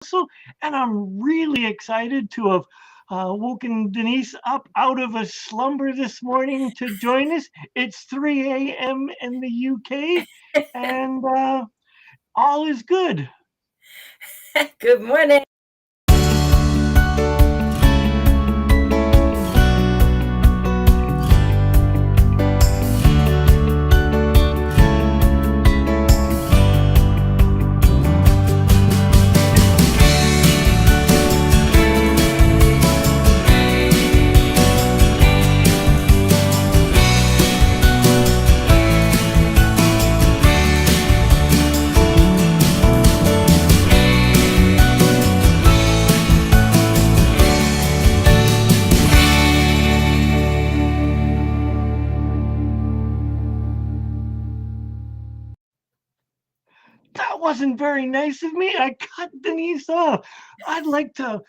Thrussell, and I'm really excited to have woken Denise up out of a slumber this morning to join us. It's 3 a.m. in the UK, and all is good. Good morning. That wasn't very nice of me. I cut Denise off. I'd like to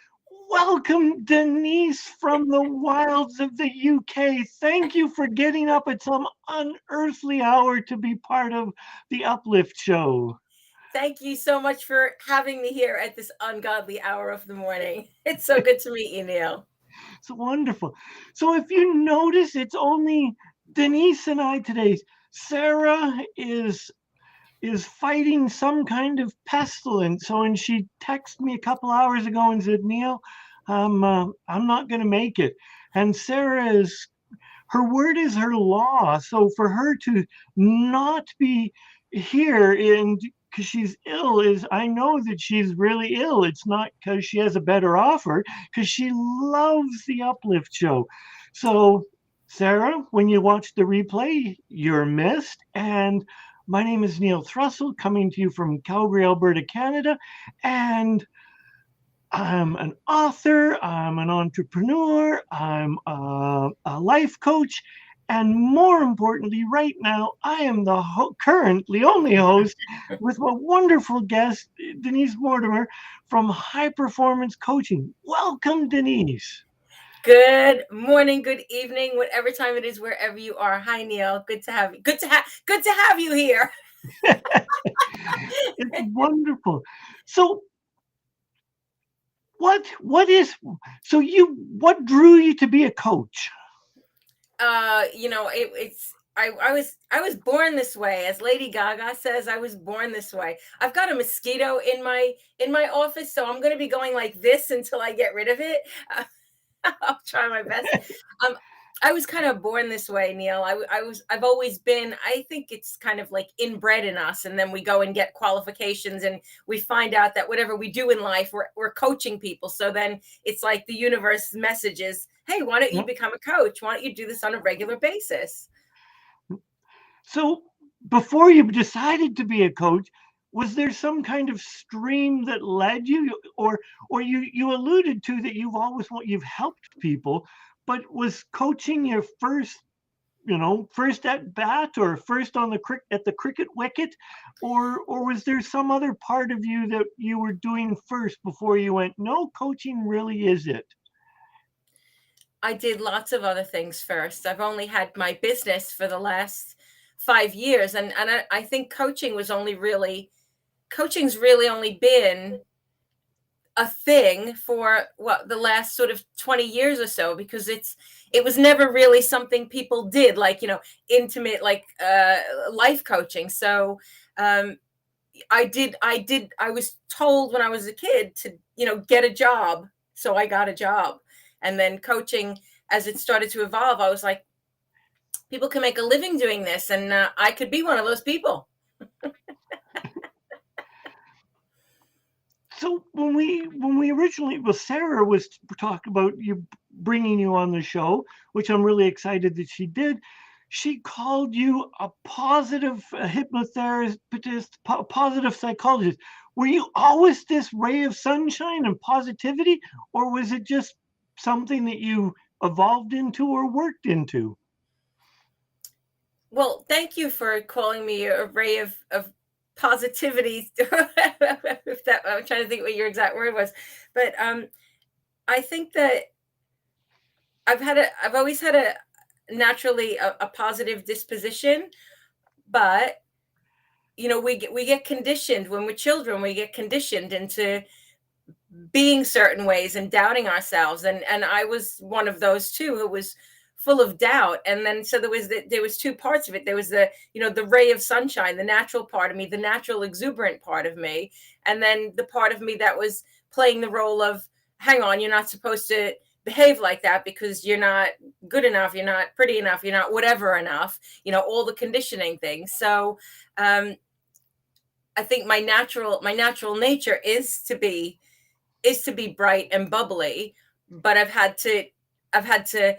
welcome Denise from the wilds of the UK. Thank you for getting up at some unearthly hour to be part of the Uplift show. Thank you so much for having me here at this ungodly hour of the morning. It's so good to meet you, Neil. It's wonderful. So if you notice, it's only Denise and I today. Sarah is fighting some kind of pestilence. So, and she texted me a couple hours ago and said, Neil, I'm not going to make it. And Sarah is, her word is her law. So for her to not be here and because she's ill is, I know that she's really ill. It's not because she has a better offer, because she loves the Uplift show. So Sarah, when you watch the replay, you're missed. And my name is Neil Thrussell, coming to you from Calgary, Alberta, Canada. And I'm an author, I'm an entrepreneur, I'm a life coach, and more importantly, right now, I am the currently only host with a wonderful guest, Denise Mortimer from High Performance Coaching. Welcome, Denise. Good morning, good evening, whatever time it is, wherever you are. Hi, Neil. Good to have you. Good to have you here. It's wonderful. So what drew you to be a coach? I was born this way. As Lady Gaga says, I was born this way. I've got a mosquito in my office, so I'm going to be going like this until I get rid of it. I'll try my best. I was kind of born this way, Neil. I've always been, I think it's kind of like inbred in us. And then we go and get qualifications and we find out that whatever we do in life, we're coaching people. So then it's like the universe messages, hey, why don't you become a coach? Why don't you do this on a regular basis? So before you decided to be a coach, was there some kind of stream that led you, or you alluded to that you've helped people, but was coaching your first at bat or first on at the cricket wicket, or was there some other part of you that you were doing first before you went, no, coaching really is it? I did lots of other things first. I've only had my business for the last 5 years, and I think coaching's really only been a thing for the last sort of 20 years or so, because it was never really something people did, like, intimate, like life coaching. So I was told when I was a kid to, get a job. So I got a job. And then coaching, as it started to evolve, I was like, people can make a living doing this, and I could be one of those people. So when we originally, Sarah was talking about bringing you on the show, which I'm really excited that she did. She called you a positive hypnotherapist, positive psychologist. Were you always this ray of sunshine and positivity, or was it just something that you evolved into or worked into? Well, thank you for calling me a ray of positivity. If that, I'm trying to think what your exact word was, but I think that I've always had a naturally a positive disposition, but we get conditioned when we're children. We get conditioned into being certain ways and doubting ourselves. And I was one of those too, who was full of doubt. And then, so there was two parts of it. There was the, the ray of sunshine, the natural part of me, the natural exuberant part of me. And then the part of me that was playing the role of, hang on, you're not supposed to behave like that because you're not good enough, you're not pretty enough, you're not whatever enough, all the conditioning things. So I think my natural nature is to be bright and bubbly, but I've had to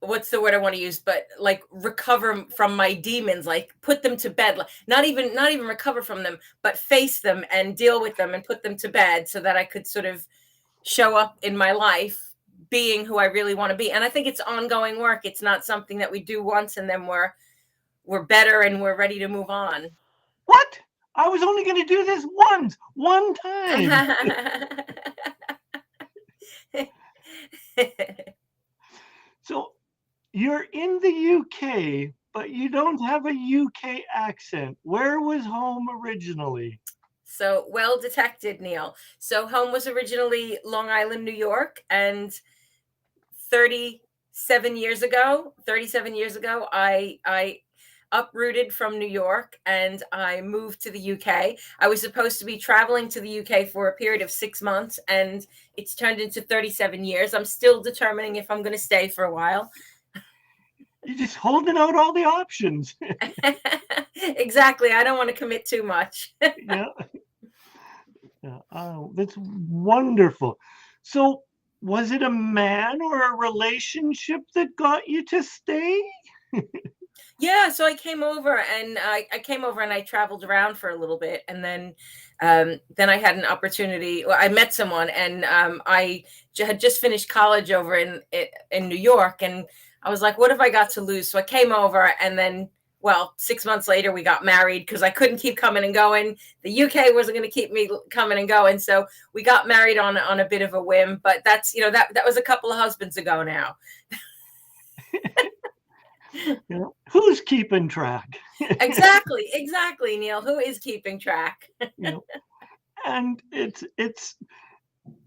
what's the word I want to use, but like recover from my demons, like put them to bed, not even recover from them, but face them and deal with them and put them to bed, so that I could sort of show up in my life being who I really want to be. And I think it's ongoing work. It's not something that we do once and then we're better and we're ready to move on. What? I was only going to do this one time. So you're in the UK, but you don't have a UK accent. Where was home originally? So well detected, Neil. So home was originally Long Island, New York, and 37 years ago, I uprooted from New York and I moved to the UK. I was supposed to be traveling to the UK for a period of 6 months, and it's turned into 37 years. I'm still determining if I'm going to stay for a while. You're just holding out all the options. Exactly. I don't want to commit too much. Yeah. Oh, that's wonderful. So was it a man or a relationship that got you to stay? Yeah, so I came over and I traveled around for a little bit, and then I had an opportunity. Well, I met someone, and I had just finished college over in New York, and I was like, what have I got to lose? So I came over, and then, well, 6 months later, we got married because I couldn't keep coming and going. The UK wasn't going to keep me coming and going, so we got married on a bit of a whim. But that's that was a couple of husbands ago now. Who's keeping track? Exactly, Neil. Who is keeping track? And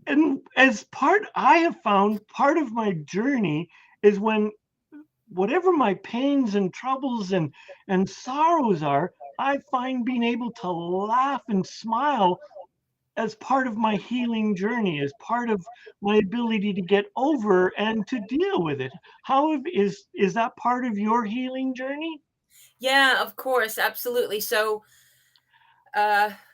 and as I have found part of my journey is when whatever my pains and troubles and sorrows are, I find being able to laugh and smile as part of my healing journey, as part of my ability to get over and to deal with it. How is that part of your healing journey? Yeah, of course, absolutely. So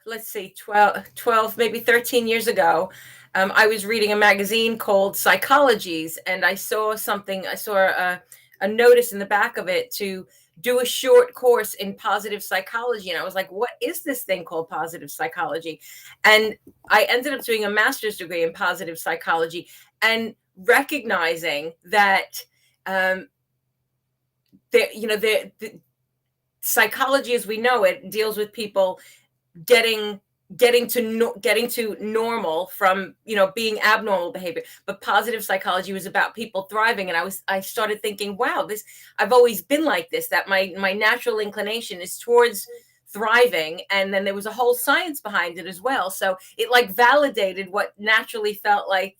let's see, 12, maybe 13 years ago, I was reading a magazine called Psychologies, and I saw a notice in the back of it to do a short course in positive psychology. And I was like, what is this thing called positive psychology? And I ended up doing a master's degree in positive psychology and recognizing that, the psychology as we know it deals with people getting to normal from being abnormal behavior, but positive psychology was about people thriving. And I started thinking, wow, I've always been like this, that my natural inclination is towards thriving. And then there was a whole science behind it as well, so it like validated what naturally felt like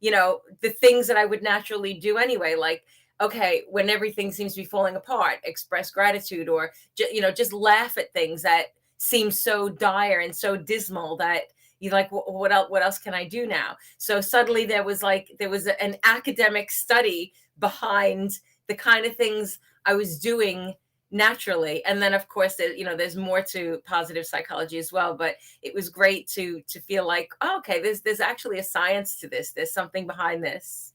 the things that I would naturally do anyway, like, okay, when everything seems to be falling apart, express gratitude, or just laugh at things that seem so dire and so dismal that you're like, what else can I do now? So suddenly there was an academic study behind the kind of things I was doing naturally. And then of course there's more to positive psychology as well, but it was great to feel like, oh, okay, there's actually a science to this. There's something behind this.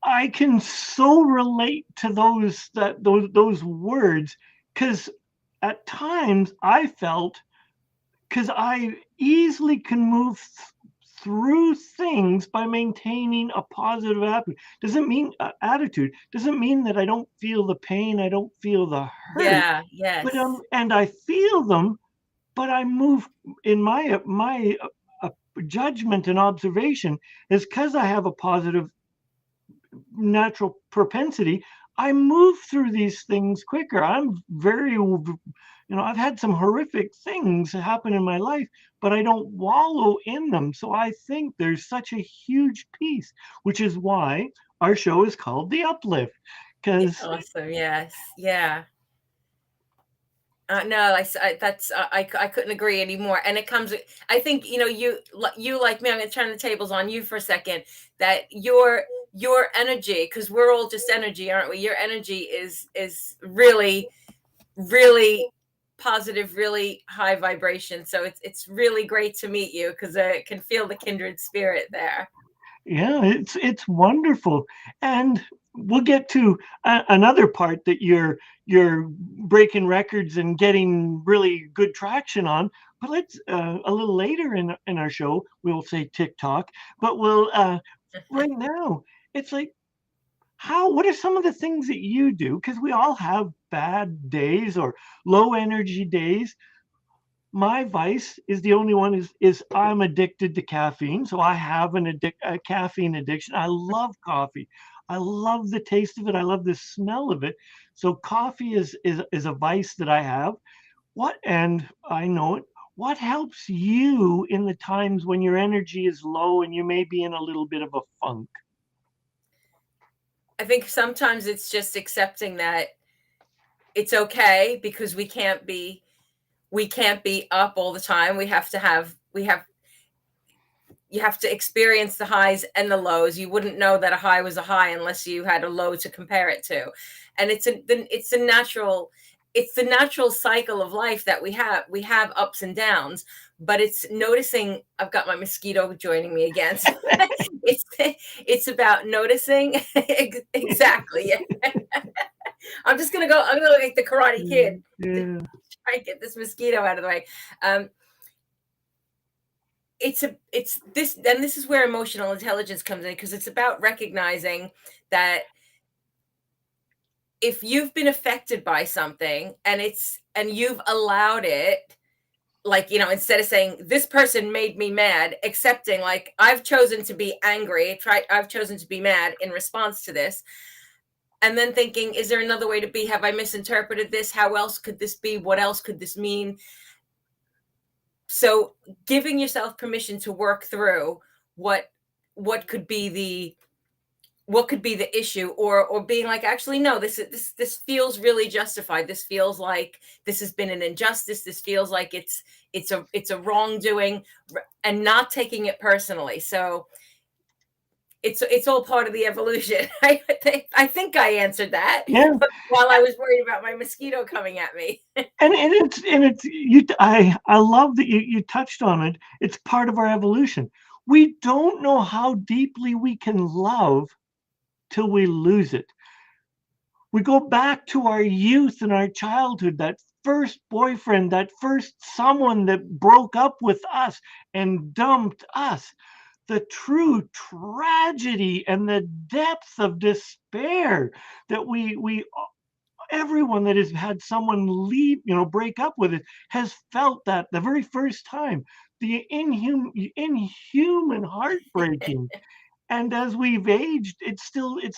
I can so relate to those words, because at times I felt, because I easily can move through things by maintaining a positive attitude. Doesn't mean that I don't feel the pain, I don't feel the hurt. Yeah, yes. But and I feel them, but I move in my judgment and observation is because I have a positive natural propensity. I move through these things quicker. I'm very I've had some horrific things happen in my life, but I don't wallow in them. So I think there's such a huge piece, which is why our show is called The Uplift. Because awesome. Yes. Yeah. No, I couldn't agree anymore. And it comes, I think, you like me, I'm going to turn the tables on you for a second, that your energy, because we're all just energy, aren't we? Your energy is really, really positive, really high vibration. So it's really great to meet you, because I can feel the kindred spirit there. yeah, it's wonderful. And we'll get to another part that you're breaking records and getting really good traction on. But let's a little later in our show we'll say TikTok. But we'll right now it's like, what are some of the things that you do? Because we all have bad days or low energy days. My vice is the only one is I'm addicted to caffeine. So I have a caffeine addiction. I love coffee. I love the taste of it. I love the smell of it. So coffee is a vice that I have. And I know it. What helps you in the times when your energy is low and you may be in a little bit of a funk? I think sometimes it's just accepting that it's okay, because we can't be up all the time. You have to experience the highs and the lows. You wouldn't know that a high was a high unless you had a low to compare it to. And it's the natural cycle of life that we have ups and downs, but it's noticing. I've got my mosquito joining me again. So it's about noticing. Exactly. I'm gonna look like the Karate Kid. Yeah. Try and get this mosquito out of the way. It's this, and this is where emotional intelligence comes in, because it's about recognizing that if you've been affected by something and you've allowed it, like, instead of saying this person made me mad, accepting, like, I've chosen to be angry, I've chosen to be mad in response to this, and then thinking, is there another way to be? Have I misinterpreted this? How else could this be? What else could this mean? So giving yourself permission to work through what could be the issue, or being like, actually, no, this feels really justified. This feels like this has been an injustice. This feels like it's a wrongdoing, and not taking it personally. So it's all part of the evolution. I think I answered that. Yeah. While I was worried about my mosquito coming at me. I love that you touched on it. It's part of our evolution. We don't know how deeply we can love till we lose it. We go back to our youth and our childhood, that first boyfriend, that first someone that broke up with us and dumped us. The true tragedy and the depth of despair that everyone that has had someone leave, break up with it, has felt that the very first time. The inhuman heartbreaking. And as we've aged, it's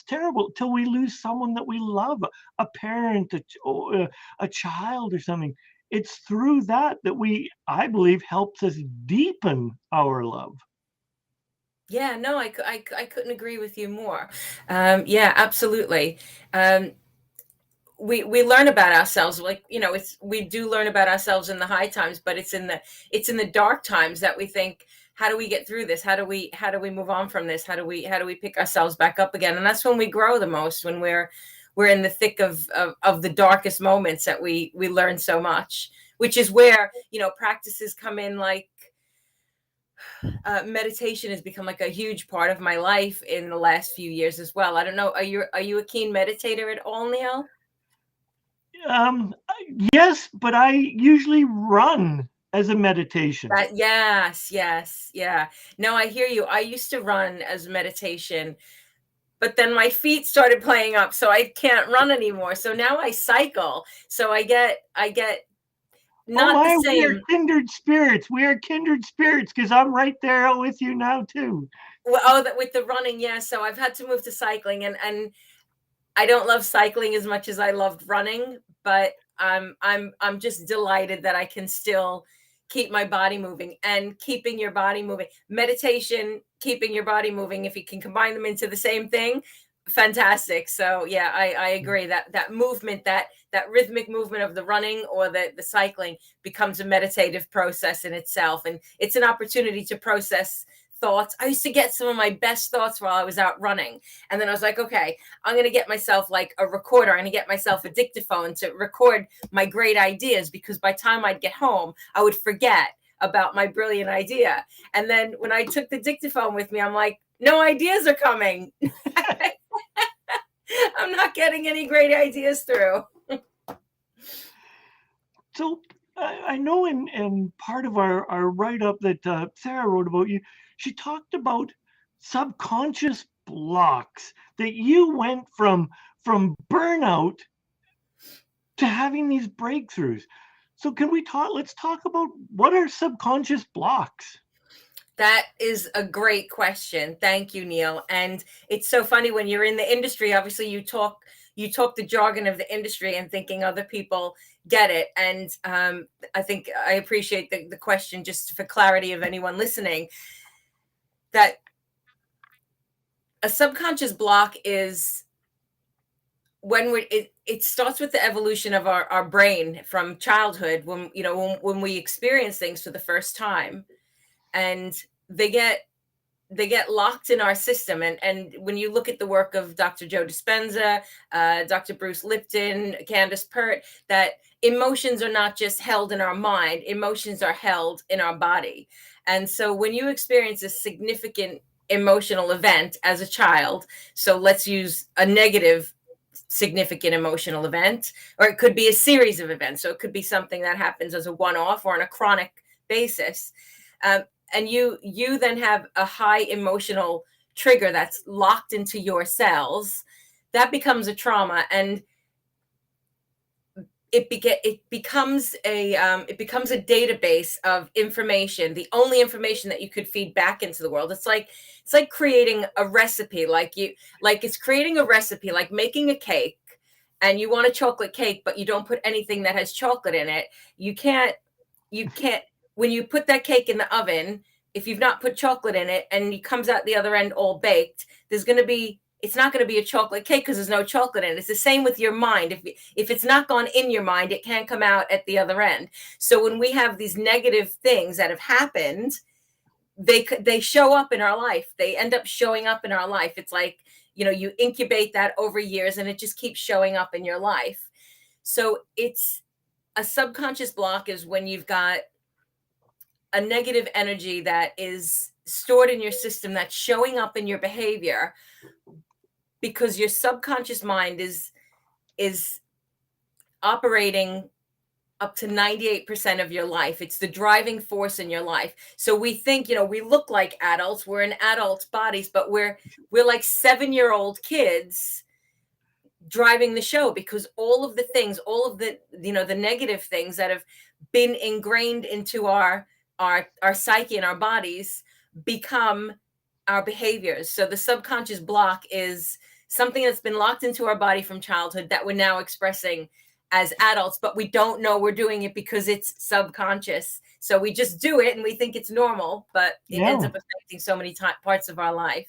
terrible till we lose someone that we love, a parent, a child or something. It's through that I believe, helps us deepen our love. Yeah, no, I couldn't agree with you more. Yeah, absolutely. We learn about ourselves, like, we do learn about ourselves in the high times, but it's in the dark times that we think, how do we get through this? How do we move on from this? How do we pick ourselves back up again? And that's when we grow the most, when we're in the thick of the darkest moments, that we learn so much, which is where, practices come in, like, meditation has become like a huge part of my life in the last few years as well. I don't know. Are you a keen meditator at all, Neil? Yes, but I usually run as a meditation. Yes. Yeah. No, I hear you. I used to run as meditation, but then my feet started playing up, so I can't run anymore. So now I cycle. So I get not the same. We are kindred spirits. We are kindred spirits, because I'm right there with you now too. Well, with the running, yeah. So I've had to move to cycling, and I don't love cycling as much as I loved running, but I'm just delighted that I can still keep my body moving. And keeping your body moving, meditation, keeping your body moving, if you can combine them into the same thing, fantastic. So yeah, I agree that movement, that rhythmic movement of the running or the cycling becomes a meditative process in itself. And it's an opportunity to process thoughts. I used to get some of my best thoughts while I was out running. And then I was like, okay, I'm going to get myself like a recorder. I'm going to get myself a dictaphone to record my great ideas, because by the time I'd get home, I would forget about my brilliant idea. And then when I took the dictaphone with me, I'm like, no ideas are coming. I'm not getting any great ideas through. So I know in part of our write-up that Sarah wrote about you, she talked about subconscious blocks, that you went from burnout to having these breakthroughs. So let's talk about, what are subconscious blocks? That is a great question. Thank you, Neil. And it's so funny when you're in the industry, obviously you talk the jargon of the industry and thinking other people get it. And I think I appreciate the question, just for clarity of anyone listening, that a subconscious block is when it starts with the evolution of our brain from childhood, when we experience things for the first time, and they get locked in our system. And when you look at the work of Dr. Joe Dispenza, Dr. Bruce Lipton, Candace Pert, that emotions are not just held in our mind, emotions are held in our body. And so when you experience a significant emotional event as a child, so let's use a negative significant emotional event, or it could be a series of events. So it could be something that happens as a one-off or on a chronic basis. And you then have a high emotional trigger that's locked into your cells. That becomes a trauma, and it becomes a database of information, the only information that you could feed back into the world. It's like creating a recipe, like it's creating a recipe, like making a cake, and you want a chocolate cake, but you don't put anything that has chocolate in it. You can't, when you put that cake in the oven, if you've not put chocolate in it and it comes out the other end all baked, it's not going to be a chocolate cake because there's no chocolate in it. It's the same with your mind. If it's not gone in your mind, it can't come out at the other end. So when we have these negative things that have happened, they show up in our life. They end up showing up in our life. It's like, you incubate that over years and it just keeps showing up in your life. So it's a subconscious block is when you've got a negative energy that is stored in your system that's showing up in your behavior, because your subconscious mind is operating up to 98% of your life. It's the driving force in your life. So we think, we look like adults, we're in adults' bodies, but we're like 7-year-old kids driving the show, because all of the things, all of the, the negative things that have been ingrained into our psyche and our bodies become our behaviors. So the subconscious block is something that's been locked into our body from childhood that we're now expressing as adults, but we don't know we're doing it because it's subconscious. So we just do it and we think it's normal, but it ends up affecting so many parts of our life.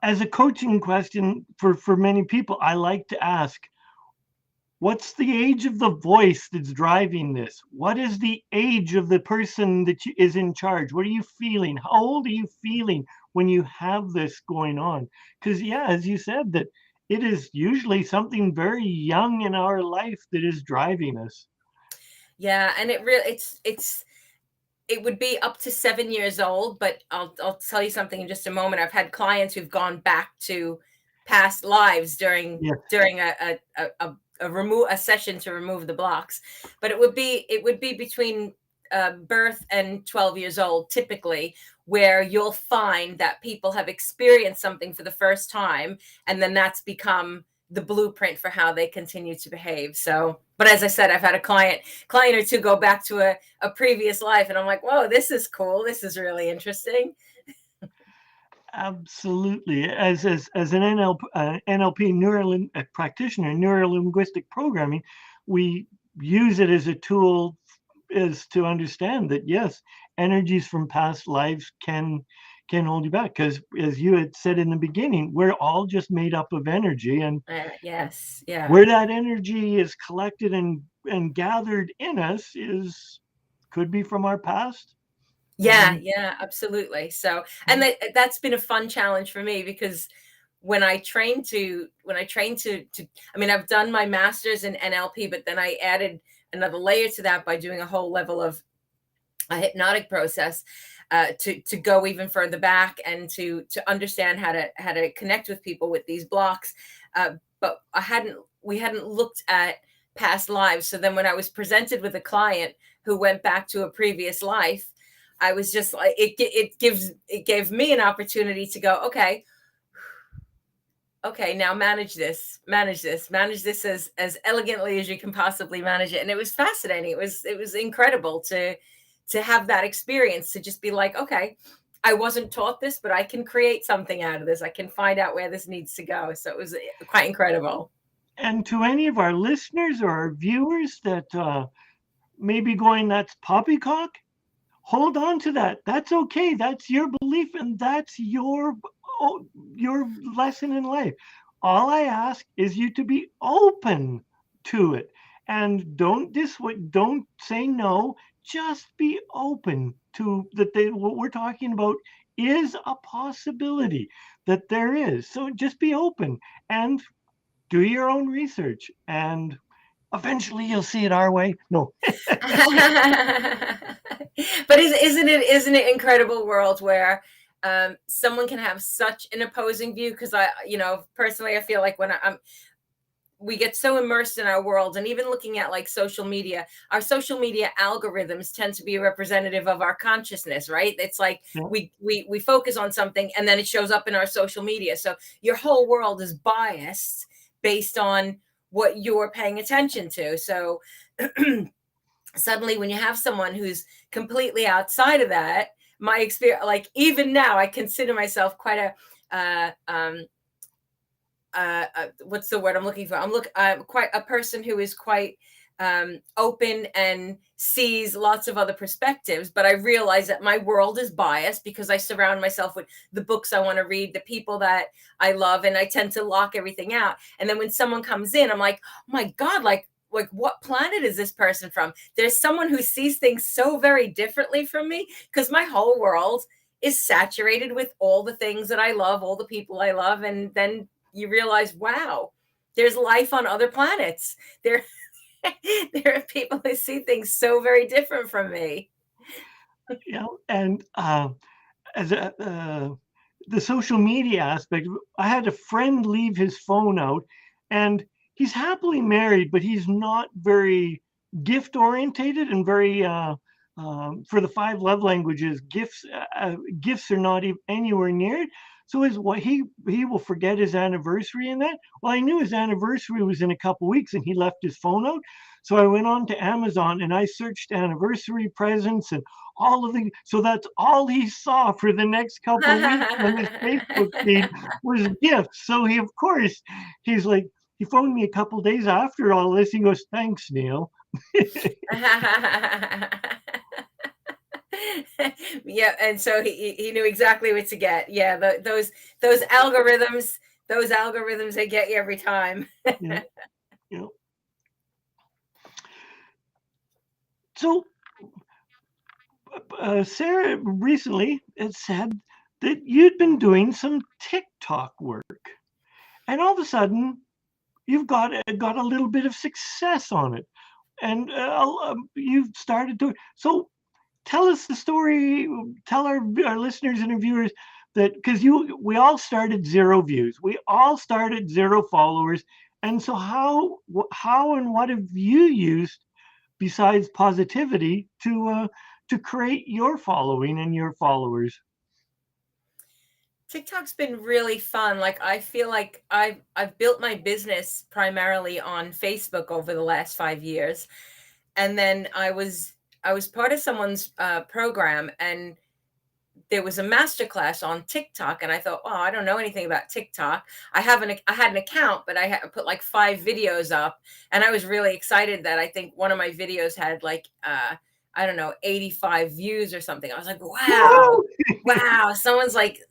As a coaching question for many people, I like to ask, what's the age of the voice that's driving this? What is the age of the person that is in charge? What are you feeling? How old are you feeling when you have this going on? Because, yeah, as you said, that it is usually something very young in our life that is driving us. Yeah, and it would be up to 7 years old, but I'll tell you something in just a moment. I've had clients who've gone back to past lives during a session to remove the blocks. But it would be between birth and 12 years old, typically, where you'll find that people have experienced something for the first time, and then that's become the blueprint for how they continue to behave. So, but as I said, I've had a client or two go back to a previous life, and I'm like, whoa, this is cool. This is really interesting. Absolutely. As an NLP practitioner, neuro-linguistic programming, we use it as a tool is to understand that yes, energies from past lives can hold you back, because as you had said in the beginning, we're all just made up of energy, and Yes, yeah. where that energy is collected and gathered in us could be from our past. Yeah, yeah, absolutely. So, and that's been a fun challenge for me, because when I trained to, I mean, I've done my master's in NLP, but then I added another layer to that by doing a whole level of a hypnotic process to go even further back and to understand how to connect with people with these blocks. But we hadn't looked at past lives. So then when I was presented with a client who went back to a previous life, I was just like, it gave me an opportunity to go, okay, now manage this as elegantly as you can possibly manage it. And it was fascinating. It was incredible to have that experience, to just be like, okay, I wasn't taught this, but I can create something out of this. I can find out where this needs to go. So it was quite incredible. And to any of our listeners or our viewers that may be going, that's poppycock, hold on to that. That's okay. That's your belief, and that's your lesson in life. All I ask is you to be open to it, and don't say no. Just be open to that. What we're talking about is a possibility that there is. So just be open and do your own research, and eventually you'll see it our way. No. But isn't it incredible world where someone can have such an opposing view? Because personally, I feel like when we get so immersed in our world, and even looking at like social media, our social media algorithms tend to be a representative of our consciousness, right? It's like we focus on something and then it shows up in our social media. So your whole world is biased based on what you're paying attention to. So suddenly when you have someone who's completely outside of that, my experience, like even now, I consider myself quite what's the word I'm looking for? I'm quite a person who is quite open and sees lots of other perspectives, but I realize that my world is biased because I surround myself with the books I want to read, the people that I love, and I tend to lock everything out. And then when someone comes in, I'm like, oh my God, like what planet is this person from? There's someone who sees things so very differently from me, because my whole world is saturated with all the things that I love, all the people I love. And then you realize, wow, there's life on other planets. There are people who see things so very different from me. And as the social media aspect, I had a friend leave his phone out, and he's happily married, but he's not very gift orientated and very for the 5 love languages, gifts are not anywhere near it. So he will forget his anniversary and that. Well, I knew his anniversary was in a couple weeks, and he left his phone out. So I went on to Amazon and I searched anniversary presents and all of the. So that's all he saw for the next couple of weeks on his Facebook feed was gifts. So he's like, he phoned me a couple of days after all this. He goes, "Thanks, Neil." Yeah, and so he knew exactly what to get. Yeah, those algorithms, they get you every time. Yeah. So Sarah recently had said that you'd been doing some TikTok work, and all of a sudden you've got a little bit of success on it, and you've started to. So tell us the story. Tell our listeners and our viewers that, because we all started 0 views, we all started 0 followers, and so how and what have you used besides positivity to create your following and your followers? TikTok's been really fun. Like I feel like I've built my business primarily on Facebook over the last 5 years, and then I was part of someone's program, and there was a masterclass on TikTok, and I thought, oh, I don't know anything about TikTok. I had an account, but I had put like 5 videos up, and I was really excited that I think one of my videos had like, I don't know, 85 views or something. I was like, wow, wow, someone's like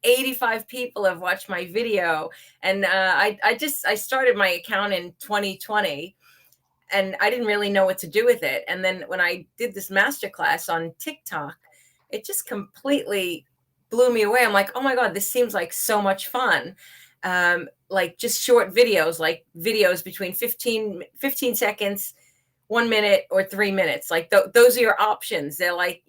85 people have watched my video. And I started my account in 2020, and I didn't really know what to do with it. And then when I did this masterclass on TikTok, it just completely blew me away. I'm like, oh my God, this seems like so much fun. Like just short videos, like videos between 15 seconds, 1 minute, or 3 minutes. Like those are your options. They're like,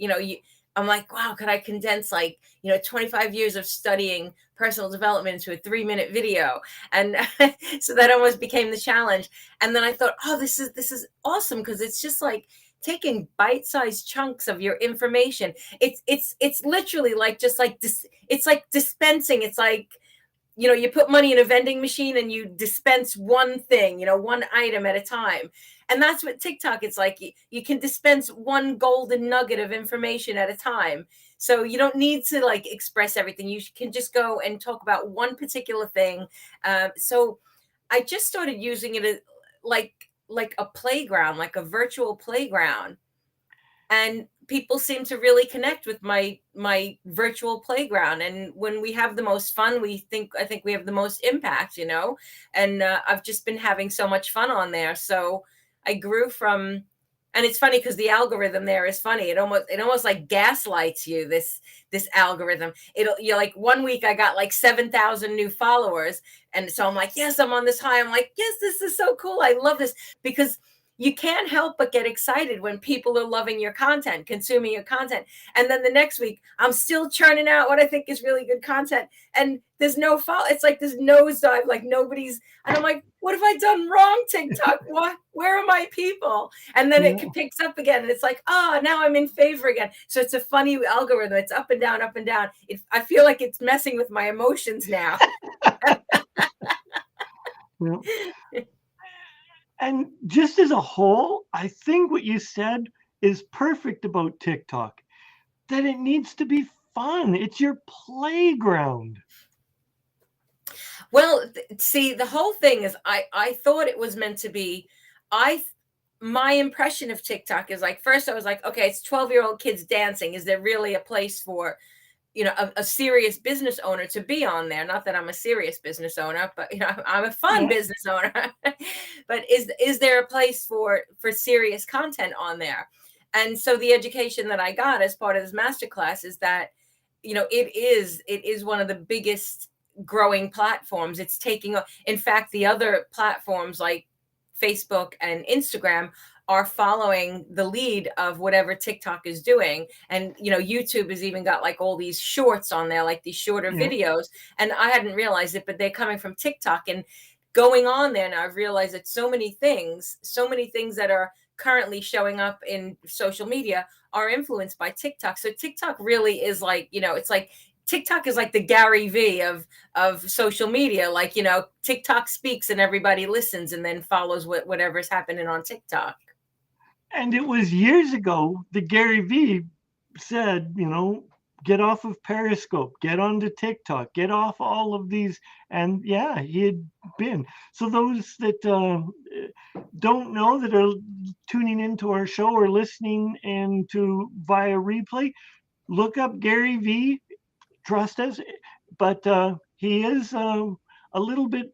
I'm like, wow, could I condense like, 25 years of studying personal development into a 3-minute video? And so that almost became the challenge. And then I thought, oh, this is awesome, because it's just like taking bite-sized chunks of your information. It's literally like just like this. It's like dispensing. It's like, you put money in a vending machine and you dispense one thing, one item at a time. And that's what TikTok, it's like you can dispense one golden nugget of information at a time. So you don't need to like express everything. You can just go and talk about one particular thing. So I just started using it as like a playground, like a virtual playground. And people seem to really connect with my virtual playground. And when we have the most fun, I think we have the most impact, and I've just been having so much fun on there. So I grew from, and it's funny because the algorithm there is funny. It almost like gaslights you, this algorithm. You're like, 1 week I got like 7,000 new followers. And so I'm like, yes, I'm on this high. I'm like, yes, this is so cool. I love this, because you can't help but get excited when people are loving your content, consuming your content. And then the next week, I'm still churning out what I think is really good content. And there's no follow. It's like this nosedive, like nobody's. And I'm like, what have I done wrong, TikTok? What? Where are my people? And then it picks up again. And it's like, oh, now I'm in favor again. So it's a funny algorithm. It's up and down, up and down. I feel like it's messing with my emotions now. Well, and just as a whole, I think what you said is perfect about TikTok, that it needs to be fun. It's your playground. Well, see, the whole thing is I thought it was meant to be, my impression of TikTok is like, first I was like, okay, it's 12-year-old kids dancing. Is there really a place for, a serious business owner to be on there? Not that I'm a serious business owner, but I'm a fun business owner. But is there a place for serious content on there? And so the education that I got as part of this masterclass is that, it is one of the biggest growing platforms. It's taking, in fact, the other platforms like Facebook and Instagram are following the lead of whatever TikTok is doing. And, YouTube has even got like all these shorts on there, like these shorter videos. And I hadn't realized it, but they're coming from TikTok and going on there. Now I've realized that so many things that are currently showing up in social media are influenced by TikTok. So TikTok really is like, it's like TikTok is like the Gary V of social media. Like, TikTok speaks and everybody listens and then follows whatever's happening on TikTok. And it was years ago that Gary V said, get off of Periscope, get onto TikTok, get off all of these. And he had been. So those that don't know, that are tuning into our show or listening via replay, look up Gary V, trust us. But he is a little bit,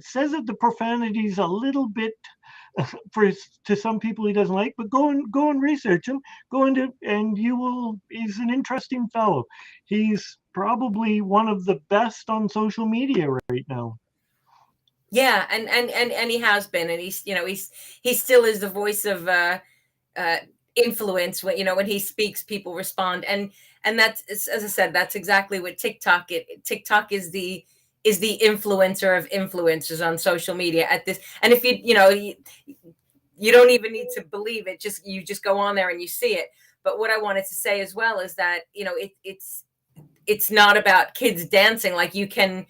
says that the profanity is a little bit, to some people he doesn't like, but go and research him. And he's an interesting fellow. He's probably one of the best on social media right now. Yeah, and he has been, and he still is the voice of influence. When he speaks, people respond, and that's, as I said, that's exactly what TikTok. TikTok is the influencer of influencers on social media at this. And if you don't even need to believe it, you just go on there and you see it. But what I wanted to say as well is that, it's not about kids dancing. Like you can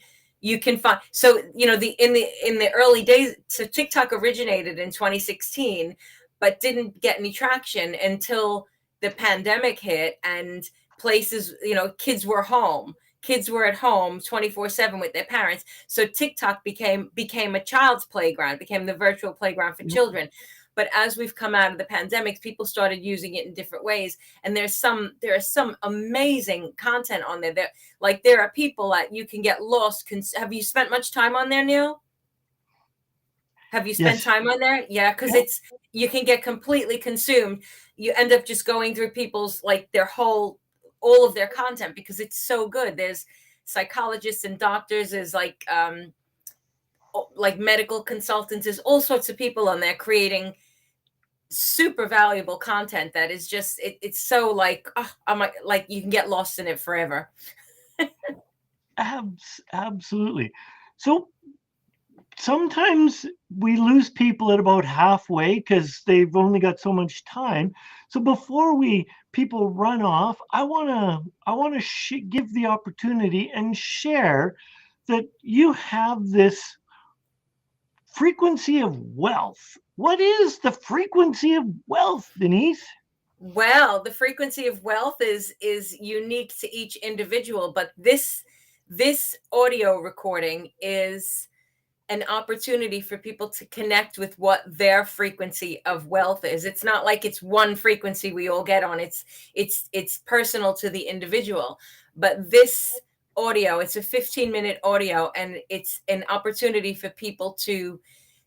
find, so, in the early days, so TikTok originated in 2016, but didn't get any traction until the pandemic hit, and places, kids were home. Kids were at home 24/7 with their parents. So TikTok became a child's playground, became the virtual playground for children. But as we've come out of the pandemic, people started using it in different ways. And there is some amazing content on there. There are people that you can get lost. Have you spent much time on there, Neil? Have you spent time on there? Yeah, because you can get completely consumed. You end up just going through people's all of their content because it's so good. There's psychologists and doctors. There's like medical consultants. There's all sorts of people on there creating super valuable content that is just it's so you can get lost in it forever. Absolutely. So sometimes we lose people at about halfway because they've only got so much time. So before people run off, I want to give the opportunity and share that you have this frequency of wealth. What is the frequency of wealth, Denise? Well, the frequency of wealth is unique to each individual, but this audio recording is an opportunity for people to connect with what their frequency of wealth is. It's not like it's one frequency we all get on. It's personal to the individual. But this audio, it's a 15-minute audio, and it's an opportunity for people to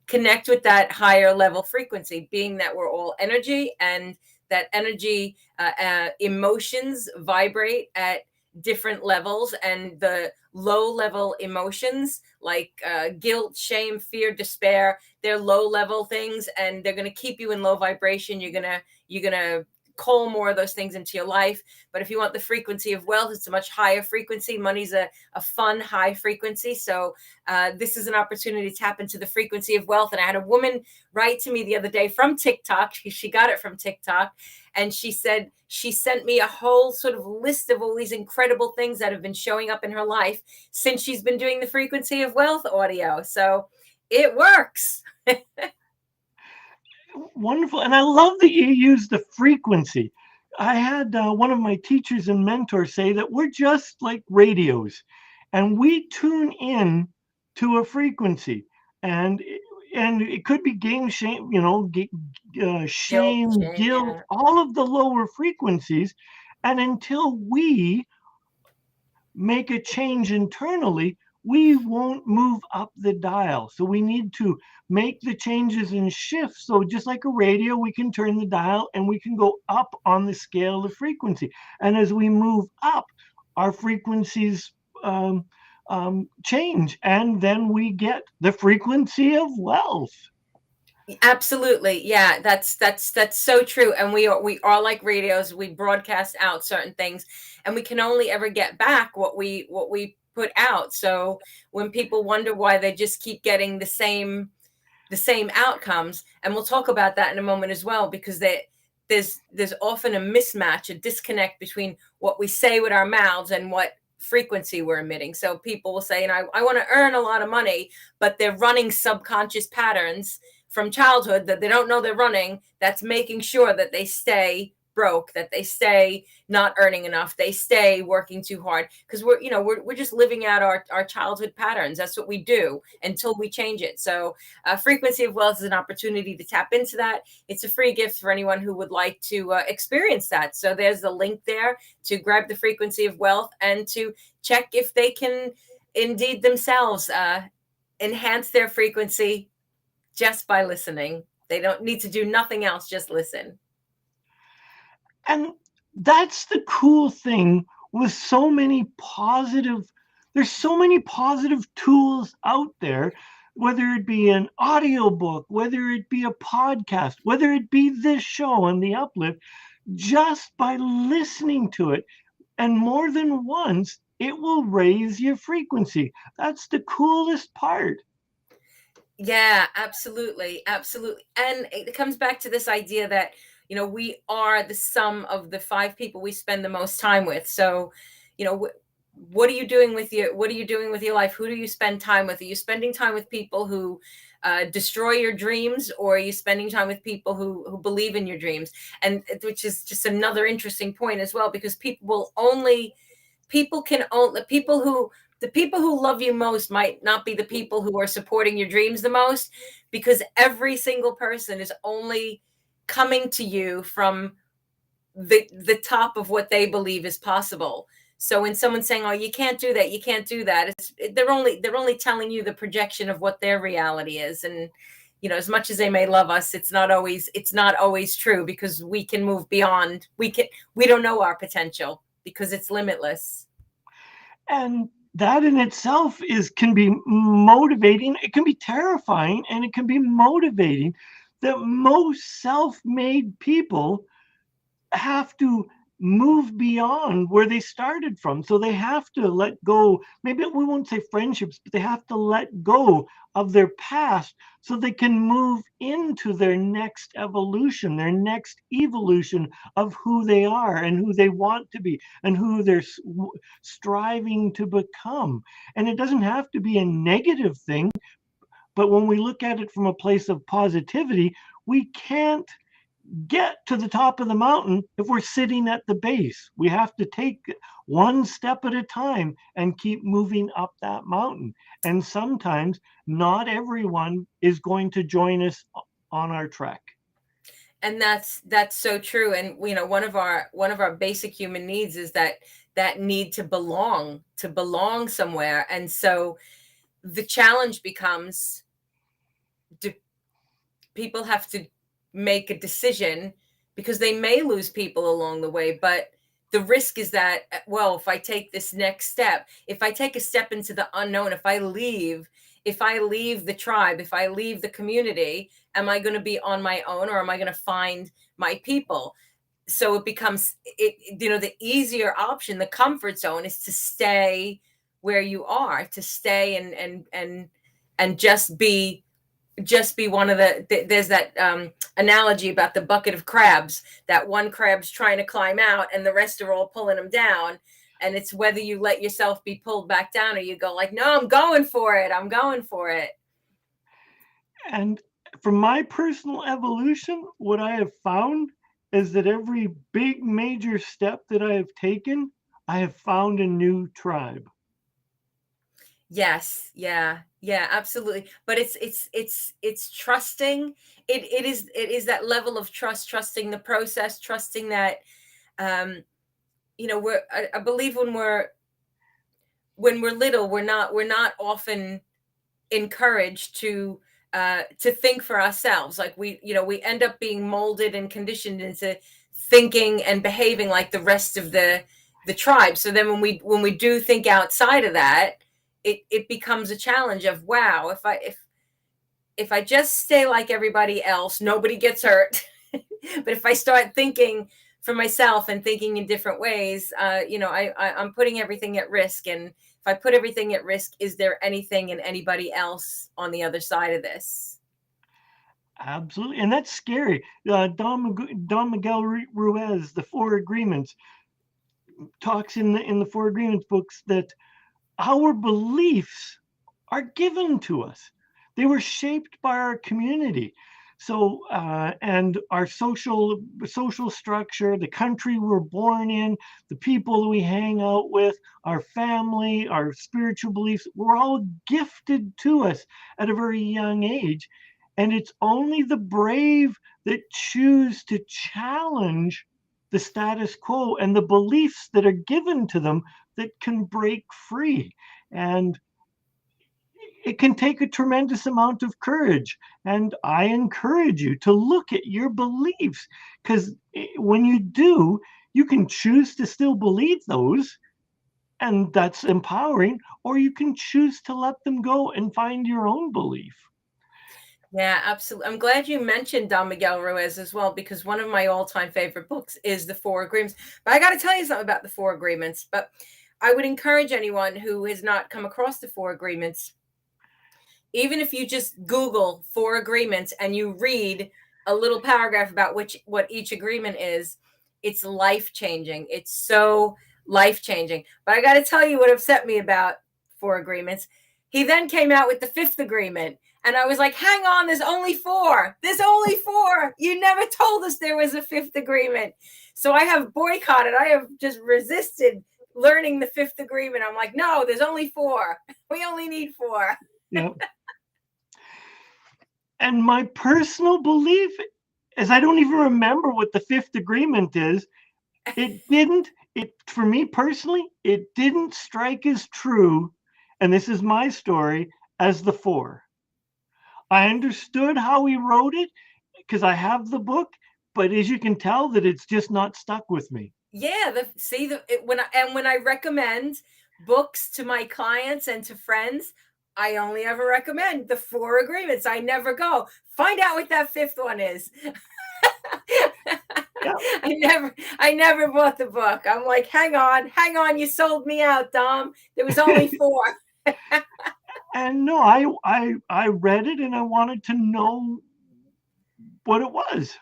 connect with that higher level frequency, being that we're all energy, and that energy emotions vibrate at different levels, and the low level emotions like guilt, shame, fear, despair, they're low level things, and they're going to keep you in low vibration. You're going to call more of those things into your life. But if you want the frequency of wealth, it's a much higher frequency. Money's a fun high frequency. So this is an opportunity to tap into the frequency of wealth. And I had a woman write to me the other day from TikTok. She got it from TikTok. And she said she sent me a whole sort of list of all these incredible things that have been showing up in her life since she's been doing the frequency of wealth audio. So it works. Wonderful. And I love that you use the frequency. I had one of my teachers and mentors say that we're just like radios, and we tune in to a frequency, and it could be shame, guilt, all of the lower frequencies. And until we make a change internally, we won't move up the dial. So we need to make the changes and shifts. So just like a radio, we can turn the dial and we can go up on the scale of frequency. And as we move up, our frequencies change, and then we get the frequency of wealth. Absolutely. Yeah, that's so true. And we are like radios. We broadcast out certain things, and we can only ever get back what we put out. So when people wonder why they just keep getting the same outcomes, and we'll talk about that in a moment as well, because there's often a mismatch, a disconnect between what we say with our mouths and what frequency we're emitting. So people will say, I want to earn a lot of money, but they're running subconscious patterns from childhood that they don't know they're running, that's making sure that they stay broke, that they stay not earning enough, they stay working too hard, because we're just living out our childhood patterns. That's what we do until we change it. So frequency of wealth is an opportunity to tap into that. It's a free gift for anyone who would like to experience that. So there's the link there to grab the frequency of wealth and to check if they can indeed themselves enhance their frequency just by listening. They don't need to do nothing else, just listen. And that's the cool thing with there's so many positive tools out there, whether it be an audiobook, whether it be a podcast, whether it be this show on the Uplift, just by listening to it, and more than once, it will raise your frequency. That's the coolest part. Yeah, absolutely. Absolutely. And it comes back to this idea that, we are the sum of the 5 people we spend the most time with. So, what are you doing with your life? Who do you spend time with? Are you spending time with people who destroy your dreams, or are you spending time with people who believe in your dreams? And which is just another interesting point as well, because the people who love you most might not be the people who are supporting your dreams the most, because every single person is only coming to you from the top of what they believe is possible. So when someone's saying, "Oh, you can't do that, you can't do that," they're only telling you the projection of what their reality is. And as much as they may love us, it's not always true, because we can move beyond. We don't know our potential because it's limitless. And that in itself can be motivating. It can be terrifying, and it can be motivating. That most self-made people have to move beyond where they started from. So they have to let go. Maybe we won't say friendships, but they have to let go of their past so they can move into their next evolution, their next evolution of who they are and who they want to be and who they're striving to become. And it doesn't have to be a negative thing, but when we look at it from a place of positivity, we can't get to the top of the mountain if we're sitting at the base. We have to take one step at a time and keep moving up that mountain. And sometimes not everyone is going to join us on our trek. And that's so true. And one of our basic human needs is that need to belong somewhere. And so the challenge becomes, do people have to make a decision, because they may lose people along the way, but the risk is that, well, if I take this next step, if I take a step into the unknown, if I leave the tribe, if I leave the community, am I going to be on my own, or am I going to find my people? So it becomes the easier option, the comfort zone, is to stay where you are, to stay and just be one of there's that analogy about the bucket of crabs, that one crab's trying to climb out and the rest are all pulling him down. And it's whether you let yourself be pulled back down, or you go like, no, I'm going for it. And from my personal evolution, what I have found is that every big major step that I have taken, I have found a new tribe. Yes. Yeah, absolutely. But it's trusting. It is that level of trusting the process, trusting that, I believe when we're little, we're not often encouraged to think for ourselves. Like we end up being molded and conditioned into thinking and behaving like the rest of the tribe. So then when we do think outside of that, it becomes a challenge of, wow, if I just stay like everybody else, nobody gets hurt. But if I start thinking for myself and thinking in different ways, I'm putting everything at risk. And if I put everything at risk, is there anything and anybody else on the other side of this? Absolutely. And that's scary. Don Miguel Ruiz, The Four Agreements, talks in the Four Agreements books that our beliefs are given to us. They were shaped by our community. So, and our social structure, the country we're born in, the people we hang out with, our family, our spiritual beliefs, were all gifted to us at a very young age. And it's only the brave that choose to challenge the status quo and the beliefs that are given to them that can break free. And it can take a tremendous amount of courage. And I encourage you to look at your beliefs, because when you do, you can choose to still believe those, and that's empowering, or you can choose to let them go and find your own belief. Yeah, absolutely. I'm glad you mentioned Don Miguel Ruiz as well, because one of my all-time favorite books is The Four Agreements. But I got to tell you something about The Four Agreements. But I would encourage anyone who has not come across The Four Agreements, even if you just Google Four Agreements and you read a little paragraph about what each agreement is, it's life-changing. It's so life-changing. But I got to tell you what upset me about 4 agreements. He then came out with the 5th agreement. And I was like, hang on, there's only 4. There's only 4. You never told us there was a 5th agreement. So I have boycotted. I have just resisted learning the 5th agreement. I'm like, no, there's only 4. We only need 4. Yeah. And my personal belief is, I don't even remember what the 5th agreement is. For me personally, it didn't strike as true, and this is my story, as the 4. I understood how he wrote it because I have the book, but as you can tell, that it's just not stuck with me. Yeah, when I recommend books to my clients and to friends, I only ever recommend the 4 agreements. I never go, find out what that 5th one is. Yeah. I never bought the book. I'm like, hang on, you sold me out, Dom. There was only 4. And no, I read it and I wanted to know what it was.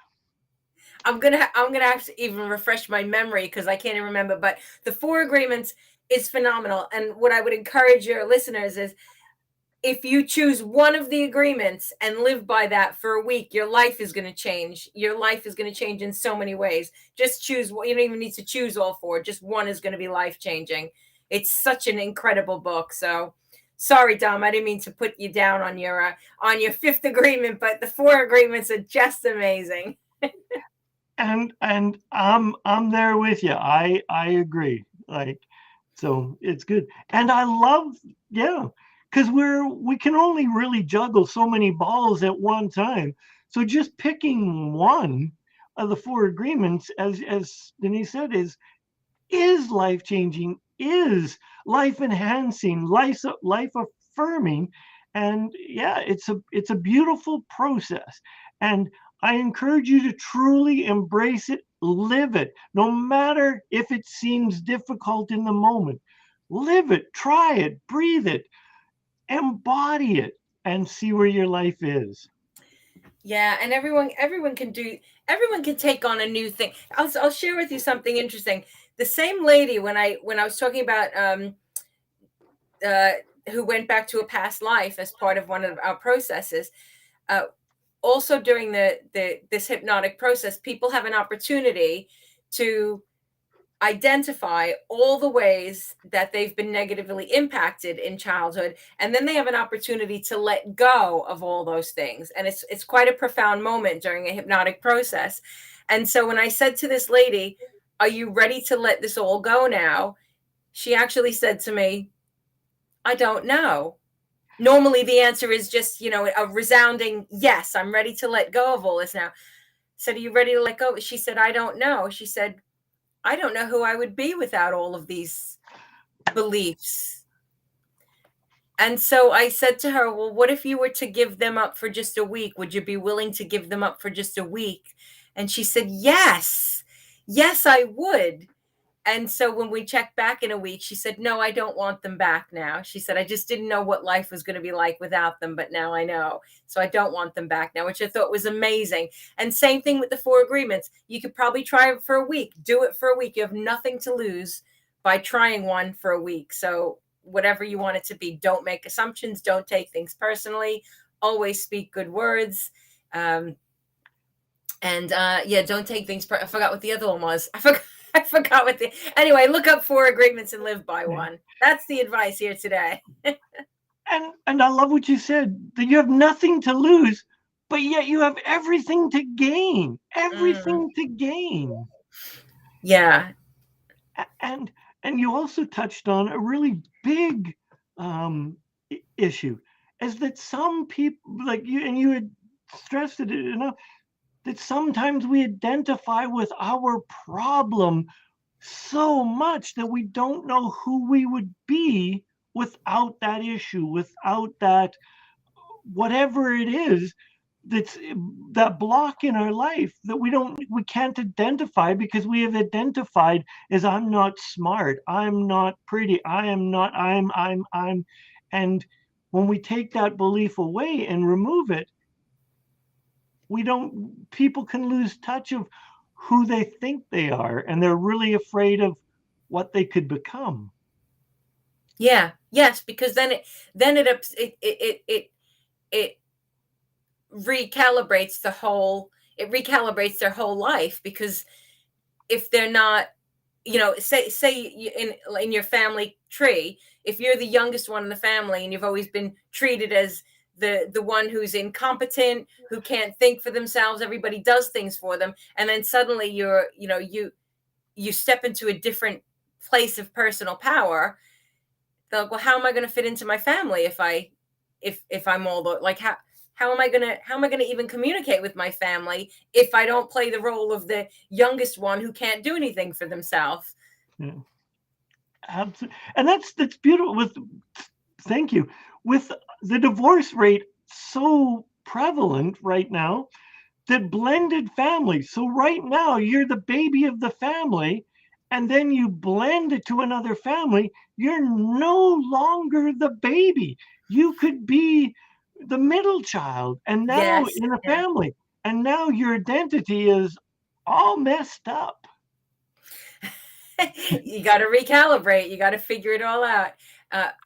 I'm gonna have to even refresh my memory because I can't even remember. But the 4 agreements is phenomenal. And what I would encourage your listeners is, if you choose one of the agreements and live by that for a week, your life is going to change. Your life is going to change in so many ways. Just choose. You don't even need to choose all 4. Just one is going to be life changing. It's such an incredible book. So sorry, Dom, I didn't mean to put you down on your 5th agreement, but the 4 agreements are just amazing. And I'm there with you. I agree. Like, so it's good. And I love, yeah, because we can only really juggle so many balls at one time. So just picking one of the 4 agreements, as Denise said, is life changing, is life enhancing, life affirming, and yeah, it's a beautiful process. And I encourage you to truly embrace it, live it, no matter if it seems difficult in the moment. Live it, try it, breathe it, embody it, and see where your life is. Yeah, and everyone can take on a new thing. I'll share with you something interesting. The same lady, when I was talking about who went back to a past life as part of one of our processes, also during this hypnotic process, people have an opportunity to identify all the ways that they've been negatively impacted in childhood, and then they have an opportunity to let go of all those things. And it's quite a profound moment during a hypnotic process. And so when I said to this lady, are you ready to let this all go now? She actually said to me, I don't know. Normally the answer is just, a resounding yes, I'm ready to let go of all this now. I said, are you ready to let go? She said, I don't know. She said, I don't know who I would be without all of these beliefs. And so I said to her, well, what if you were to give them up for just a week? Would you be willing to give them up for just a week? And she said, yes, I would. And so when we checked back in a week, she said, no, I don't want them back now. She said, I just didn't know what life was going to be like without them, but now I know. So I don't want them back now, which I thought was amazing. And same thing with the 4 agreements. You could probably try it for a week. Do it for a week. You have nothing to lose by trying one for a week. So whatever you want it to be, don't make assumptions. Don't take things personally. Always speak good words. Don't take things. I forgot what the other one was. I forgot anyway, look up 4 agreements and live by one. That's the advice here today. And I love what you said, that you have nothing to lose, but yet you have everything to gain. Everything to gain. Yeah. And you also touched on a really big issue, is that some people, like you, and you had stressed it enough, that sometimes we identify with our problem so much that we don't know who we would be without that issue, without that, whatever it is, that's that block in our life that we can't identify, because we have identified as, I'm not smart, I'm not pretty, I'm and when we take that belief away and remove it, people can lose touch of who they think they are, and they're really afraid of what they could become. Yeah. Yes, because then it recalibrates their whole life, because if they're not, say in your family tree, if you're the youngest one in the family and you've always been treated as the one who's incompetent, who can't think for themselves, everybody does things for them, and then suddenly you step into a different place of personal power, they're like, well, how am I going to fit into my family if I'm all like, how am I gonna even communicate with my family if I don't play the role of the youngest one who can't do anything for themselves? Yeah. Absolutely. And that's beautiful. Thank you. With the divorce rate so prevalent right now, that blended families. So right now you're the baby of the family, and then you blend it to another family. You're no longer the baby. You could be the middle child, and now Yes. in a family, and now your identity is all messed up. You got to recalibrate. You got to figure it all out.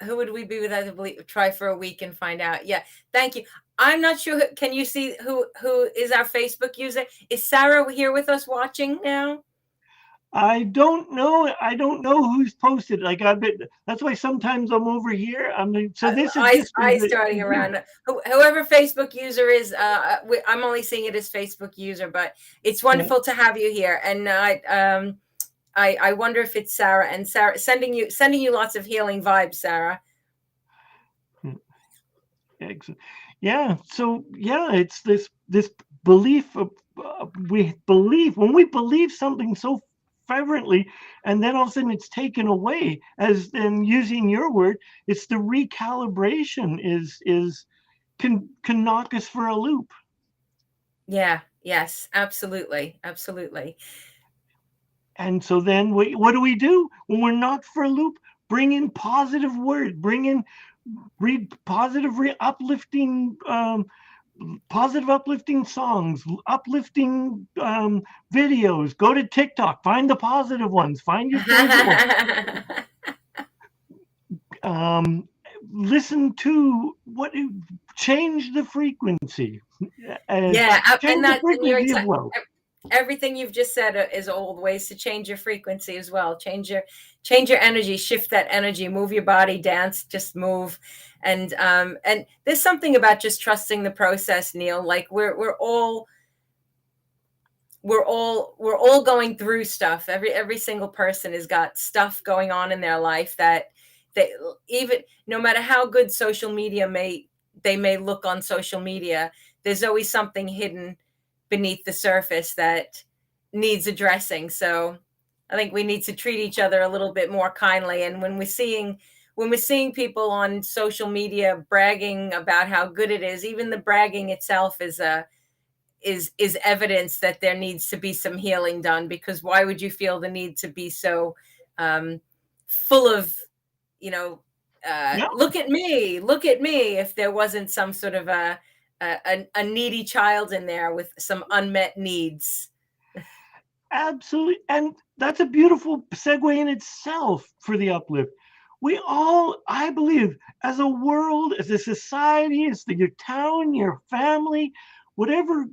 Who would we be without? Try for a week and find out. Yeah. Thank you. I'm not sure. Can you see who is our Facebook user? Is Sarah here with us watching now? I don't know. I don't know who's posted. Like that's why sometimes I'm over here. So this is just starting around. Whoever Facebook user is, I'm only seeing it as Facebook user, but it's wonderful to have you here. And I wonder if it's Sarah, and Sarah sending you lots of healing vibes, Sarah. Excellent. Yeah. So yeah, it's this belief of when we believe something so fervently, and then all of a sudden it's taken away, as in using your word, it's the recalibration can knock us for a loop. Yeah. Yes, absolutely. Absolutely. And so then what do we do when we're knocked for a loop? Bring in positive words, read positive, uplifting songs, uplifting videos. Go to TikTok, find the positive ones, find your favorite ones. Listen to change the frequency. Yeah, change the frequency as well. Everything you've just said is old ways to change your frequency as well. Change your energy, shift that energy, move your body, dance, just move. And there's something about just trusting the process, Neil. Like we're all going through stuff. Every single person has got stuff going on in their life that even no matter how good social media may look on social media, there's always something hidden beneath the surface that needs addressing. So I think we need to treat each other a little bit more kindly. And when we're seeing people on social media bragging about how good it is, even the bragging itself is evidence that there needs to be some healing done. Because why would you feel the need to be so full of, look at me, if there wasn't some sort of a needy child in there with some unmet needs? Absolutely. And that's a beautiful segue in itself for the uplift. We all, I believe, as a world, as a society, as your town, your family, whatever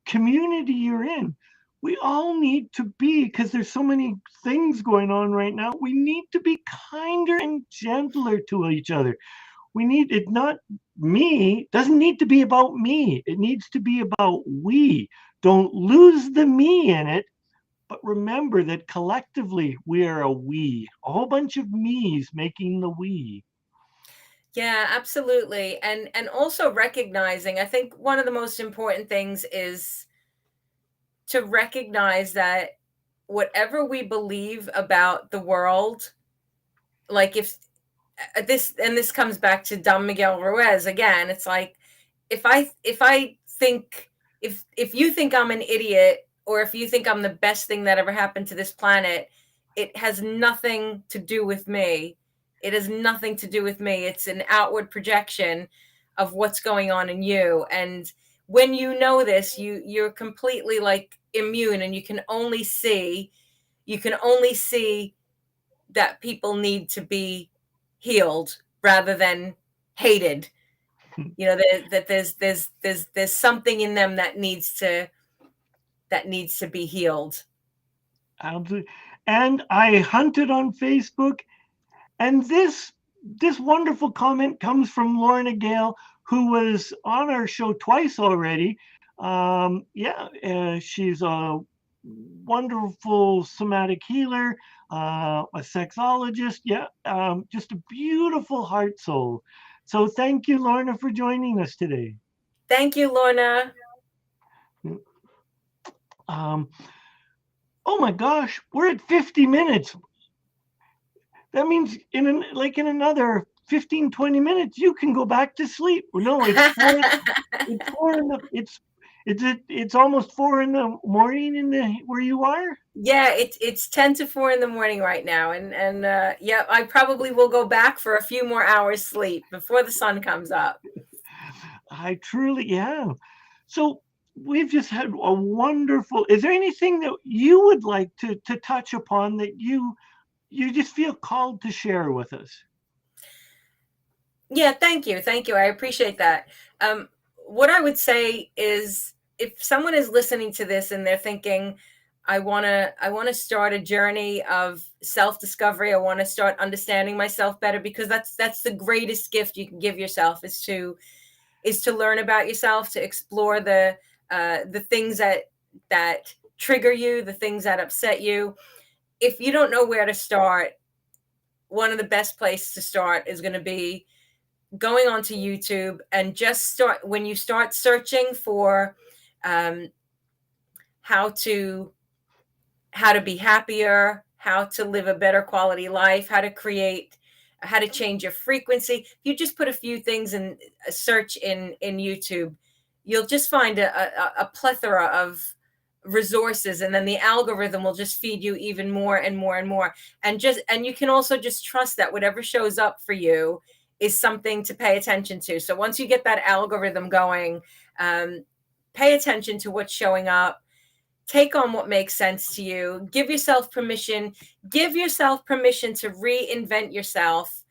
community you're in, we all need to be, because there's so many things going on right now, we need to be kinder and gentler to each other. We need it, not me, doesn't need to be about me. It needs to be about we. Don't lose the me in it, but remember that collectively we are a we, a whole bunch of me's making the we. Yeah, absolutely. And also recognizing, I think one of the most important things is to recognize that whatever we believe about the world, like if this comes back to 𝗚𝗏𝗄𝐻 again, it's like, if you think I'm an idiot, or if you think I'm the best thing that ever happened to this planet, it has nothing to do with me. It has nothing to do with me. It's an outward projection of what's going on in you. And when you know this, you're completely like immune, and you can only see that people need to be healed rather than hated. You know, that there's something in them that needs to be healed. Absolutely. And I hunted on Facebook, and this wonderful comment comes from Lorna Gale, who was on our show twice already. She's a wonderful somatic healer, a sexologist. Just a beautiful heart soul. So thank you, Lorna, for joining us today. Thank you, Lorna. Oh my gosh, we're at 50 minutes. That means in another 15, 20 minutes, you can go back to sleep. No, it's almost 4 in the morning where you are. Yeah, it's 10 to 4 in the morning right now. And yeah, I probably will go back for a few more hours sleep before the sun comes up. I truly, yeah. So we've just had a wonderful, is there anything that you would like to touch upon that you just feel called to share with us? Yeah, thank you. I appreciate that. What I would say is, if someone is listening to this and they're thinking, I want to start a journey of self-discovery, I want to start understanding myself better, because that's the greatest gift you can give yourself, is to learn about yourself, to explore the things that trigger you, the things that upset you. If you don't know where to start, one of the best places to start is going to be going onto YouTube, and just start, when you start searching for how to be happier, how to live a better quality life, how to change your frequency. If you just put a few things in a search in YouTube, you'll just find a plethora of resources, and then the algorithm will just feed you even more and more and more. And you can also just trust that whatever shows up for you is something to pay attention to. So once you get that algorithm going, pay attention to what's showing up. Take on what makes sense to you. Give yourself permission. Give yourself permission to reinvent yourself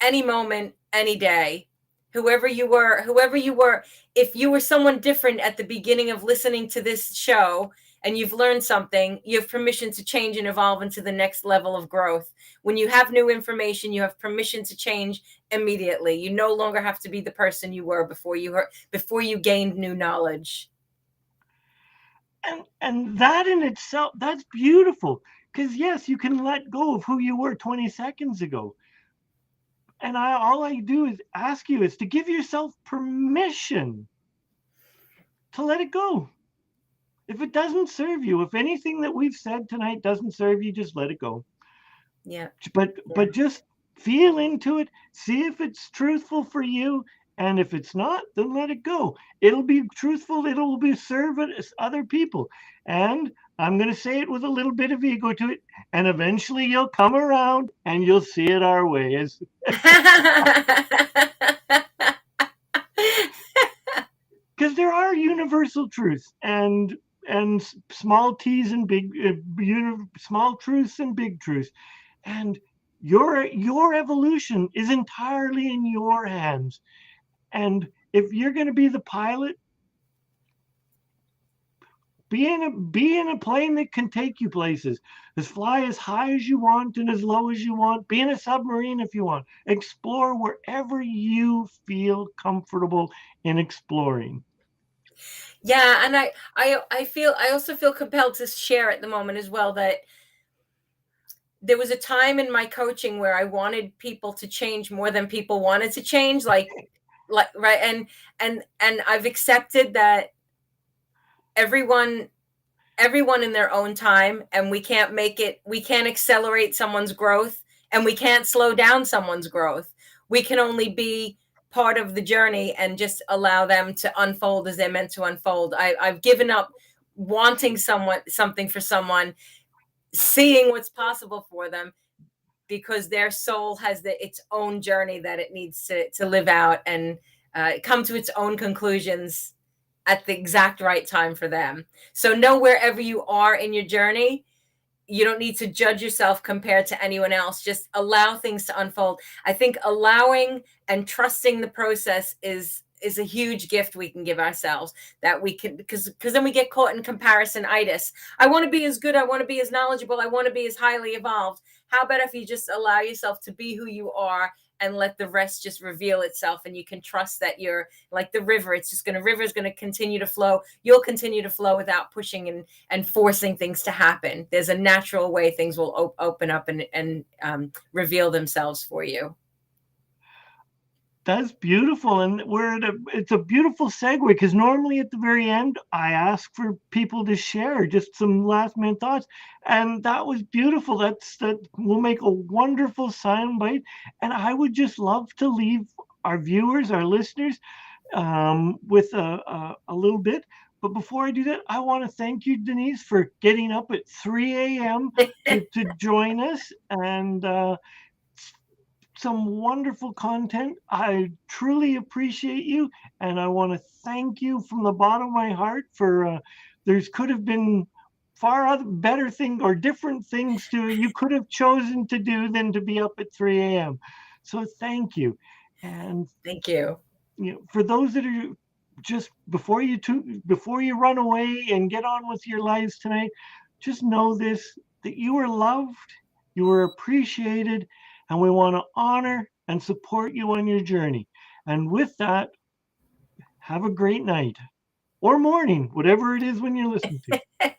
any moment, any day. Whoever you were, if you were someone different at the beginning of listening to this show and you've learned something, you have permission to change and evolve into the next level of growth. When you have new information, you have permission to change immediately. You no longer have to be the person you were before you gained new knowledge. And that in itself, that's beautiful, because yes, you can let go of who you were 20 seconds ago. And all I do is ask you is to give yourself permission to let it go. If it doesn't serve you, if anything that we've said tonight doesn't serve you, just let it go. Yeah. But just feel into it, see if it's truthful for you. And if it's not, then let it go. It'll be truthful. It'll be serve other people. And I'm going to say it with a little bit of ego to it. And eventually you'll come around and you'll see it our way. Because there are universal truths and small t's and big small truths and big truths. And your evolution is entirely in your hands. And if you're going to be the pilot, be in a plane that can take you places. Fly as high as you want and as low as you want. Be in a submarine if you want. Explore wherever you feel comfortable in exploring. Yeah, and I also feel compelled to share at the moment as well that there was a time in my coaching where I wanted people to change more than people wanted to change, like right, and I've accepted that everyone in their own time, and we can't accelerate someone's growth, and we can't slow down someone's growth. We can only be part of the journey and just allow them to unfold as they're meant to unfold. I've given up wanting something for someone, seeing what's possible for them, because their soul has its own journey that it needs to live out and come to its own conclusions at the exact right time for them. So know wherever you are in your journey, you don't need to judge yourself compared to anyone else. Just allow things to unfold. I think allowing and trusting the process is a huge gift we can give ourselves, that we can, because then we get caught in comparison-itis. I want to be as good. I want to be as knowledgeable. I want to be as highly evolved. How about if you just allow yourself to be who you are and let the rest just reveal itself, and you can trust that you're like the river. It's just river's going to continue to flow. You'll continue to flow without pushing and forcing things to happen. There's a natural way things will open up and reveal themselves for you. That's beautiful. And it's a beautiful segue, because normally at the very end, I ask for people to share just some last minute thoughts. And that was beautiful. That will make a wonderful soundbite. And I would just love to leave our viewers, our listeners, with a little bit. But before I do that, I want to thank you, Denise, for getting up at 3 a.m. to join us, and some wonderful content. I truly appreciate you, and I want to thank you from the bottom of my heart for there could have been far better things or different things you could have chosen to do than to be up at 3 a.m. So thank you. And thank you. For those that are just before you run away and get on with your lives tonight, just know this, that you are loved, you are appreciated, and we want to honor and support you on your journey. And with that, have a great night or morning, whatever it is when you're listening to.